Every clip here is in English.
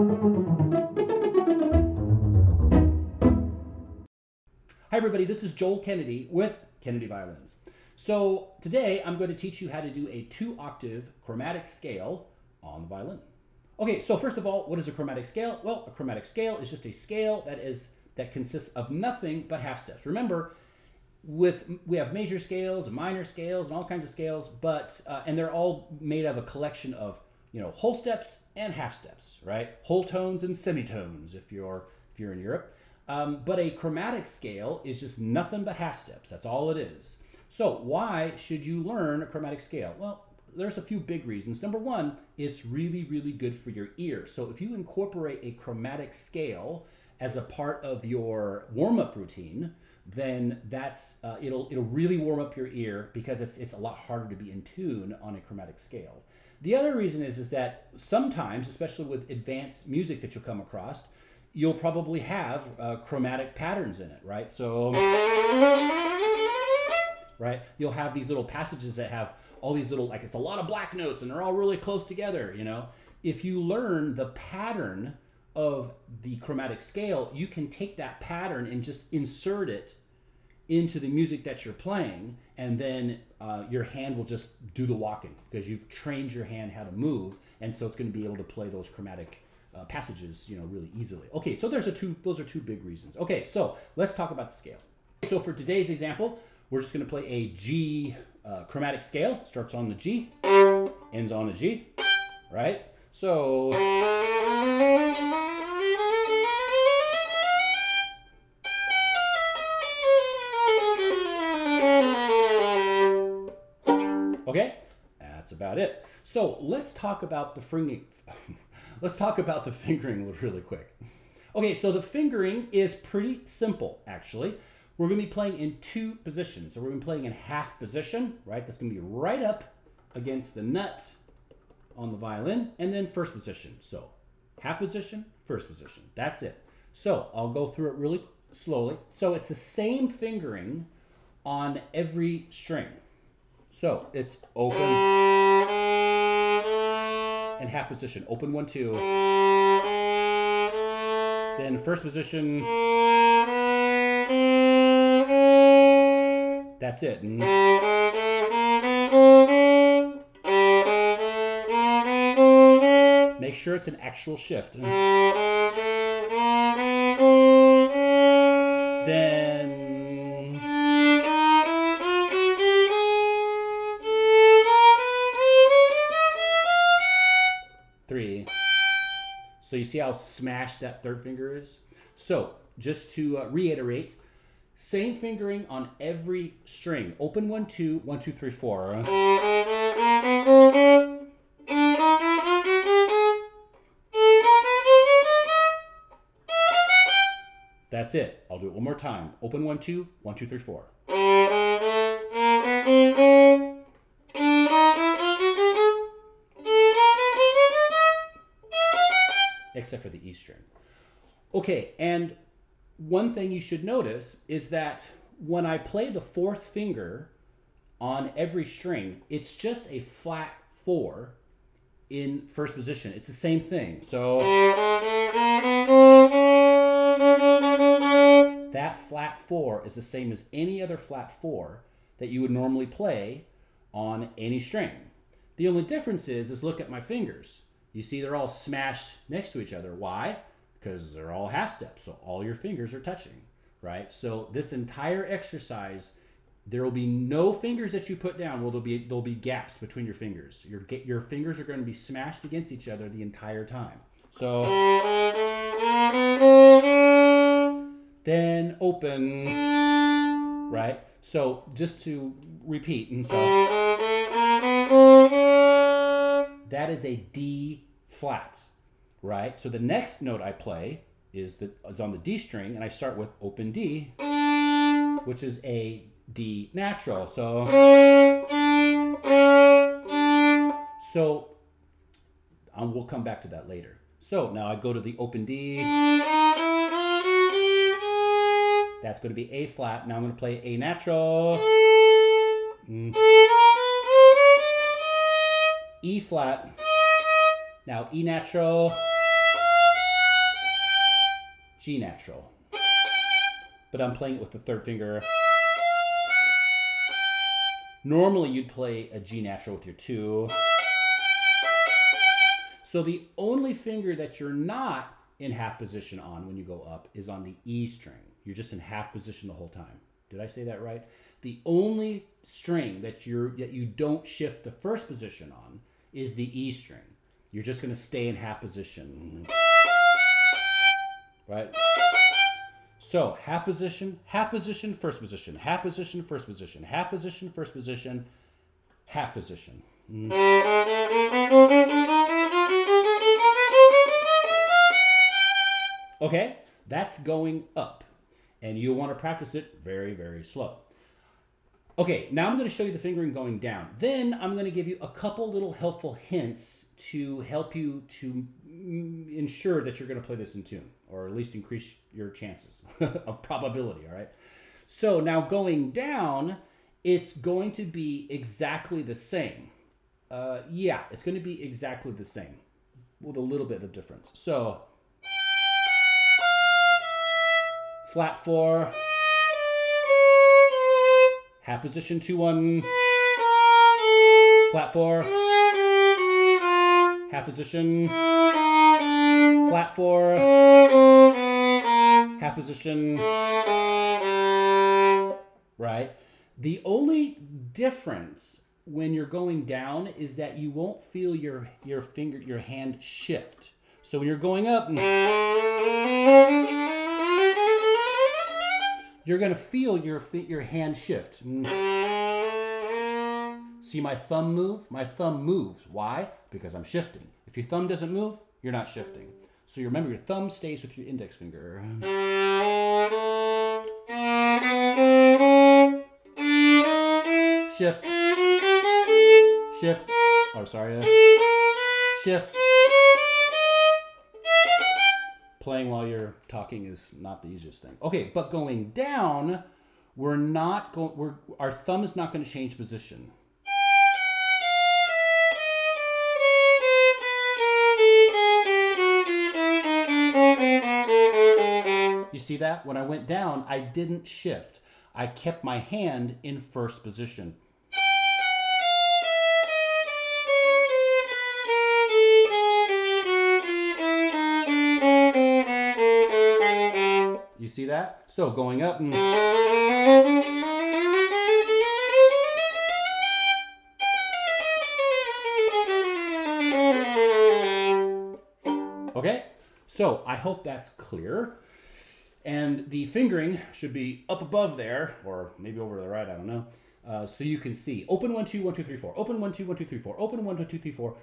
Hi everybody, this is Joel Kennedy with Kennedy Violins. So today I'm going to teach you how to do a 2-octave chromatic scale on the violin. Okay, so first of all, what is a chromatic scale? Well, a chromatic scale is just a scale that consists of nothing but half steps. Remember, we have major scales and minor scales and all kinds of scales, but and they're all made of a collection of whole steps and half steps, right? Whole tones and semitones if you're in Europe. But a chromatic scale is just nothing but half steps. That's all it is. So why should you learn a chromatic scale? Well, there's a few big reasons. Number one, it's really, really good for your ear. So if you incorporate a chromatic scale as a part of your warm-up routine, then that's it'll really warm up your ear because it's a lot harder to be in tune on a chromatic scale. The other reason is that sometimes, especially with advanced music that you'll come across, you'll probably have chromatic patterns in it, right? So, right, you'll have these little passages that have all these little, like it's a lot of black notes and they're all really close together, If you learn the pattern of the chromatic scale, you can take that pattern and just insert it into the music that you're playing, and then your hand will just do the walking because you've trained your hand how to move, and so it's going to be able to play those chromatic passages, really easily. Okay, so those are two big reasons. Okay, so let's talk about the scale. So for today's example, we're just going to play a G chromatic scale. Starts on the G, ends on the G, right? So okay, that's about it. So let's talk about the fingering. Let's talk about the fingering really quick. Okay, so the fingering is pretty simple, actually. We're going to be playing in 2 positions. So we're going to be playing in half position, right? That's going to be right up against the nut on the violin, and then first position. So half position, first position. That's it. So I'll go through it really slowly. So it's the same fingering on every string. So it's open and half position. Open 1, 2. Then first position. That's it. Make sure it's an actual shift. Then 3. So you see how smashed that third finger is? So just to reiterate, same fingering on every string. Open 1, 2, 1, 2, 3, 4. That's it. I'll do it one more time. Open 1, 2, 1, 2, 3, 4. Except for the E string. Okay, and one thing you should notice is that when I play the 4th finger on every string, it's just a flat 4 in first position. It's the same thing. So that flat 4 is the same as any other flat 4 that you would normally play on any string. The only difference is look at my fingers. You see they're all smashed next to each other. Why? Because they're all half steps, so all your fingers are touching, right? So this entire exercise, there will be no fingers that you put down. Well, there'll be gaps between your fingers. Your fingers are going to be smashed against each other the entire time. So then open, right? So just to repeat, and so that is a D flat, right? So the next note I play is on the D string, and I start with open D, which is a D natural. So we'll come back to that later. So now I go to the open D. That's going to be A flat. Now I'm going to play A natural. E flat. Now E natural. G natural. But I'm playing it with the third finger. Normally you'd play a G natural with your 2. So the only finger that you're not in half position on when you go up is on the E string. You're just in half position the whole time. Did I say that right? The only string that you don't shift the first position on is the E string. You're just going to stay in half position. Right? So half position, first position, half position, first position, half position, first position, half position. Okay, that's going up. And you'll want to practice it very, very slow. Okay, now I'm going to show you the fingering going down. Then I'm going to give you a couple little helpful hints to help you to ensure that you're going to play this in tune, or at least increase your chances of probability, all right? So now going down, it's going to be exactly the same. Yeah, it's going to be exactly the same with a little bit of difference. So flat 4, half position 2-1, flat 4, half position, flat 4, half position, right? The only difference when you're going down is that you won't feel your hand shift. So when you're going up, you're going to feel your hand shift. See my thumb move? My thumb moves. Why? Because I'm shifting. If your thumb doesn't move, you're not shifting. So you remember your thumb stays with your index finger. Shift. Shift. Oh, sorry. Shift. Playing while you're talking is not the easiest thing. Okay, but going down, our thumb is not going to change position. You see that? When I went down, I didn't shift. I kept my hand in first position. You see that? So going up. Okay, so I hope that's clear. And the fingering should be up above there, or maybe over to the right, I don't know. So you can see. Open 1, 2, 1, 2, 3, 4. Open 1, 2, 1, 2, 3, 4. Open 1, 2, 3, 4.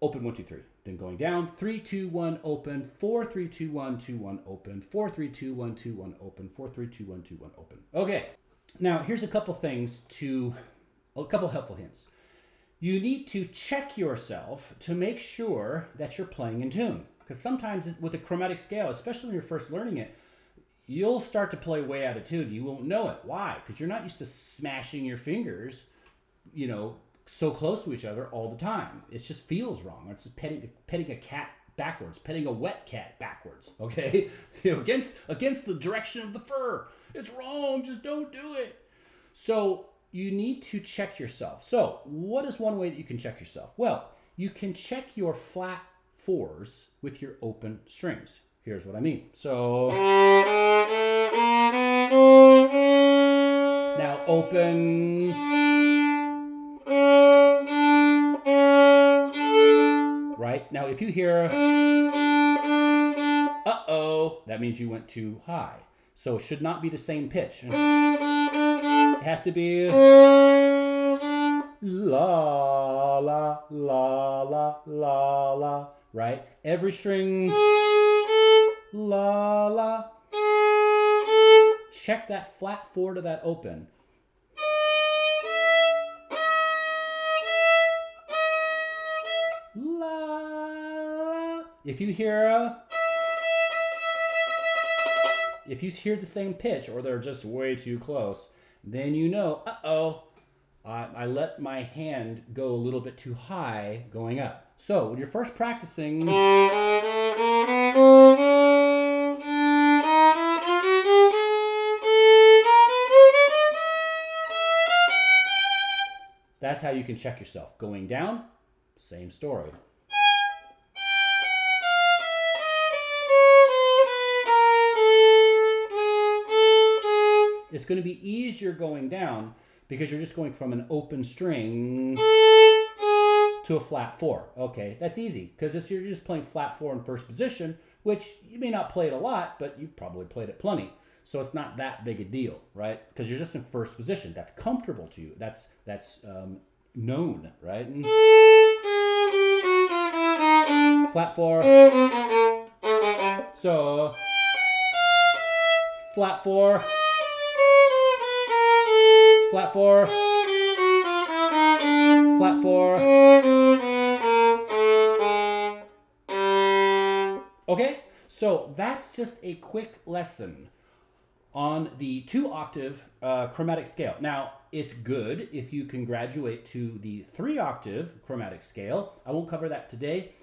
Open 1, 2, 3. Then going down, 3, 2, 1, open, 4, 3, 2, 1, 2, 1, open, 4, 3, 2, 1, 2, 1, open, 4, 3, 2, 1, 2, 1, open. Okay, now here's a couple helpful hints. You need to check yourself to make sure that you're playing in tune. Because sometimes with a chromatic scale, especially when you're first learning it, you'll start to play way out of tune. You won't know it. Why? Because you're not used to smashing your fingers, so close to each other all the time. It just feels wrong. It's petting a cat backwards, petting a wet cat backwards. Okay, against the direction of the fur. It's wrong. Just don't do it. So you need to check yourself. So what is one way that you can check yourself? Well, you can check your flat 4s with your open strings. Here's what I mean. So now open. Right? Now if you hear uh-oh, that means you went too high. So it should not be the same pitch. It has to be la la la la la la, right? Every string la la. Check that flat 4 to that open. La la. If you hear the same pitch or they're just way too close, then you know, uh-oh, I let my hand go a little bit too high going up. So when you're first practicing, that's how you can check yourself. Going down, same story. It's going to be easier going down because you're just going from an open string to a flat 4. Okay, that's easy because you're just playing flat 4 in first position, which you may not play it a lot, but you probably played it plenty. So it's not that big a deal, right? Because you're just in first position. That's comfortable to you. That's known, right? And flat 4. So flat 4. Flat 4, flat 4. Okay, so that's just a quick lesson on the 2-octave chromatic scale. Now, it's good if you can graduate to the 3-octave chromatic scale. I won't cover that today.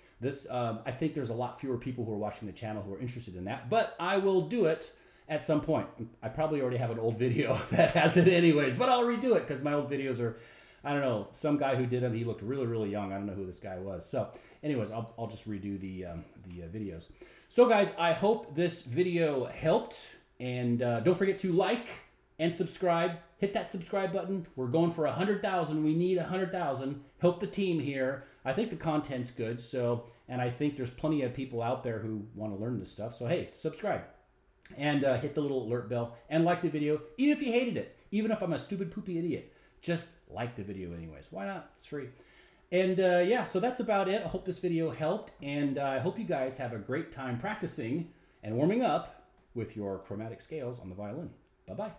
I think there's a lot fewer people who are watching the channel who are interested in that, but I will do it at some point. I probably already have an old video that has it anyways, but I'll redo it because my old videos are, I don't know, some guy who did them, he looked really, really young. I don't know who this guy was. So anyways, I'll just redo the videos. So guys, I hope this video helped, and don't forget to like and subscribe. Hit that subscribe button. We're going for 100,000. We need 100,000. Help the team here. I think the content's good, and I think there's plenty of people out there who want to learn this stuff. So hey, subscribe. And hit the little alert bell and like the video, even if you hated it, even if I'm a stupid poopy idiot, just like the video anyways. Why not? It's free. And yeah, so that's about it. I hope this video helped, and I hope you guys have a great time practicing and warming up with your chromatic scales on the violin. Bye-bye.